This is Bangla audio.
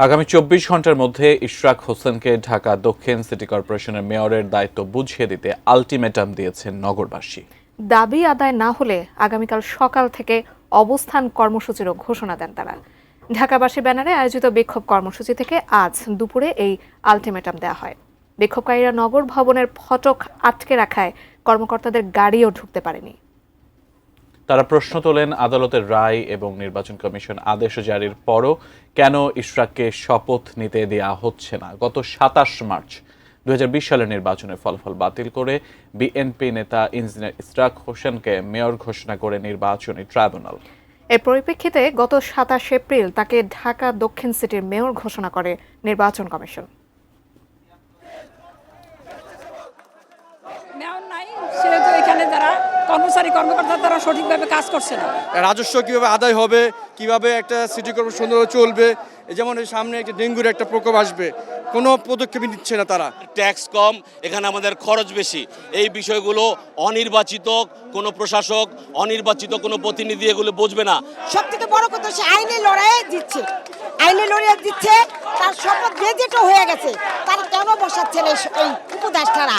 আগামী ২৪ ঘন্টার মধ্যে ইশরাক হোসেনকে ঢাকা দক্ষিণ সিটি কর্পোরেশনের মেয়রের দায়িত্ব বুঝিয়ে দিতে আলটিমেটাম দিয়েছেন নগরবাসী। দাবি আদায় না হলে আগামীকাল সকাল থেকে অবস্থান কর্মসূচিরও ঘোষণা দেন তারা। ঢাকাবাসী ব্যানারে আয়োজিত বিক্ষোভ কর্মসূচি থেকে আজ দুপুরে এই আলটিমেটাম দেওয়া হয়। বিক্ষোভকারীরা নগর ভবনের ফটক আটকে রাখায় কর্মকর্তাদের গাড়িও ঢুকতে পারেনি। তারা প্রশ্ন তোলেন, আদালতের রায় এবং নির্বাচন কমিশন আদেশ জারির পরও কেন ইশরাককে শপথ নিতে দেওয়া হচ্ছে না। গত ২৭ মার্চ ২০২০ সালের নির্বাচনের ফলাফল বাতিল করে বিএনপি নেতা ইঞ্জিনিয়ার ইশরাক হোসেনকে মেয়র ঘোষণা করে নির্বাচনী ট্রাইব্যুনাল। এর পরিপ্রেক্ষিতে গত ২৭ এপ্রিল তাকে ঢাকা দক্ষিণ সিটির মেয়র ঘোষণা করে নির্বাচন কমিশন। মেয়র নাই, সেহেতু এখানে যারা কর্মকর্তা তারা সঠিকভাবে কাজ করছে না। রাজস্ব কিভাবে আদায় হবে, কিভাবে একটা সিটি কর্পোরেশন সুন্দরভাবে চলবে, যেমন সামনে একটা ডেঙ্গুর একটা প্রকোপ আসবে, কোনো পদক্ষেপ নিচ্ছে না তারা। ট্যাক্স কম, এখানে আমাদের খরচ বেশি, এই বিষয়গুলো অনির্বাচিত কোনো প্রশাসক, অনির্বাচিত কোনো প্রতিনিধি এগুলো বুঝবে না। সব থেকে বড় কথা, সে আইনি লড়াই দিচ্ছে, তার শপথ গেজেটও হয়ে গেছে, তারা কেন বসাচ্ছেন এই উপদেষ্টারা?